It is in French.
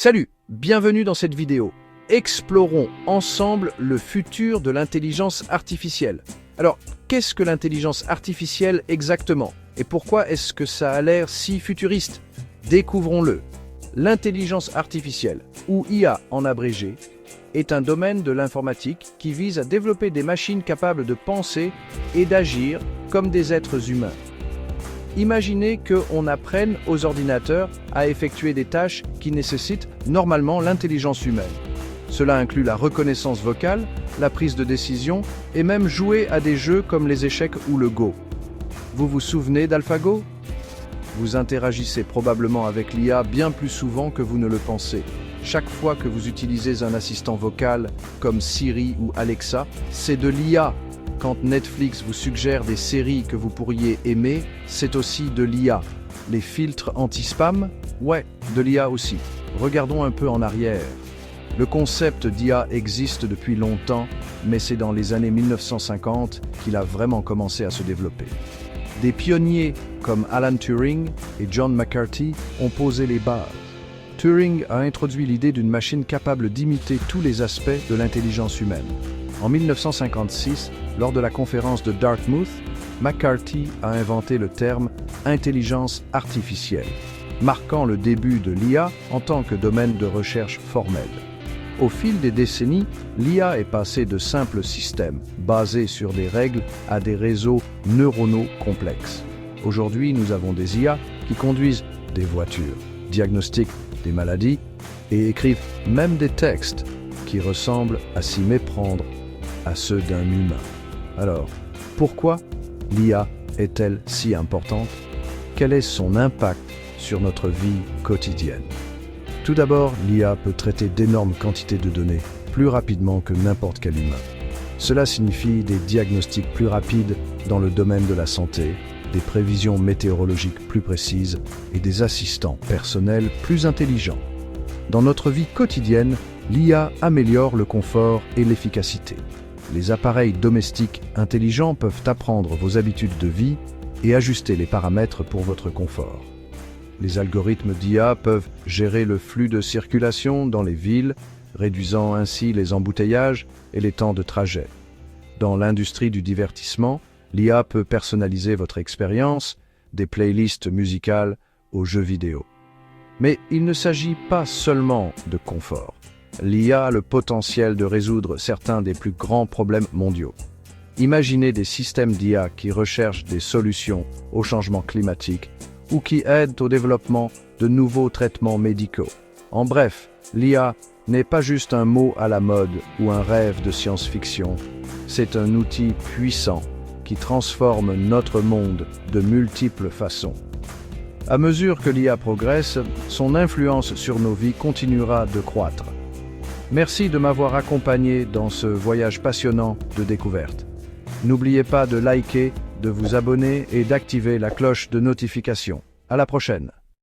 Salut, bienvenue dans cette vidéo. Explorons ensemble le futur de l'intelligence artificielle. Alors, qu'est-ce que l'intelligence artificielle exactement? Et pourquoi est-ce que ça a l'air si futuriste? Découvrons-le. L'intelligence artificielle, ou IA en abrégé, est un domaine de l'informatique qui vise à développer des machines capables de penser et d'agir comme des êtres humains. Imaginez qu'on apprenne aux ordinateurs à effectuer des tâches qui nécessitent normalement l'intelligence humaine. Cela inclut la reconnaissance vocale, la prise de décision et même jouer à des jeux comme les échecs ou le Go. Vous vous souvenez d'AlphaGo? Vous interagissez probablement avec l'IA bien plus souvent que vous ne le pensez. Chaque fois que vous utilisez un assistant vocal comme Siri ou Alexa, c'est de l'IA. Quand Netflix vous suggère des séries que vous pourriez aimer, c'est aussi de l'IA. Les filtres anti-spam? Ouais, de l'IA aussi. Regardons un peu en arrière. Le concept d'IA existe depuis longtemps, mais c'est dans les années 1950 qu'il a vraiment commencé à se développer. Des pionniers comme Alan Turing et John McCarthy ont posé les bases. Turing a introduit l'idée d'une machine capable d'imiter tous les aspects de l'intelligence humaine. En 1956, lors de la conférence de Dartmouth, McCarthy a inventé le terme « intelligence artificielle », marquant le début de l'IA en tant que domaine de recherche formel. Au fil des décennies, l'IA est passée de simples systèmes basés sur des règles à des réseaux neuronaux complexes. Aujourd'hui, nous avons des IA qui conduisent des voitures, diagnostiquent des maladies et écrivent même des textes qui ressemblent à s'y méprendre à ceux d'un humain. Alors, pourquoi l'IA est-elle si importante? Quel est son impact sur notre vie quotidienne? Tout d'abord, l'IA peut traiter d'énormes quantités de données plus rapidement que n'importe quel humain. Cela signifie des diagnostics plus rapides dans le domaine de la santé, des prévisions météorologiques plus précises et des assistants personnels plus intelligents. Dans notre vie quotidienne, l'IA améliore le confort et l'efficacité. Les appareils domestiques intelligents peuvent apprendre vos habitudes de vie et ajuster les paramètres pour votre confort. Les algorithmes d'IA peuvent gérer le flux de circulation dans les villes, réduisant ainsi les embouteillages et les temps de trajet. Dans l'industrie du divertissement, l'IA peut personnaliser votre expérience, des playlists musicales aux jeux vidéo. Mais il ne s'agit pas seulement de confort. L'IA a le potentiel de résoudre certains des plus grands problèmes mondiaux. Imaginez des systèmes d'IA qui recherchent des solutions au changement climatique ou qui aident au développement de nouveaux traitements médicaux. En bref, l'IA n'est pas juste un mot à la mode ou un rêve de science-fiction. C'est un outil puissant qui transforme notre monde de multiples façons. À mesure que l'IA progresse, son influence sur nos vies continuera de croître. Merci de m'avoir accompagné dans ce voyage passionnant de découverte. N'oubliez pas de liker, de vous abonner et d'activer la cloche de notification. À la prochaine!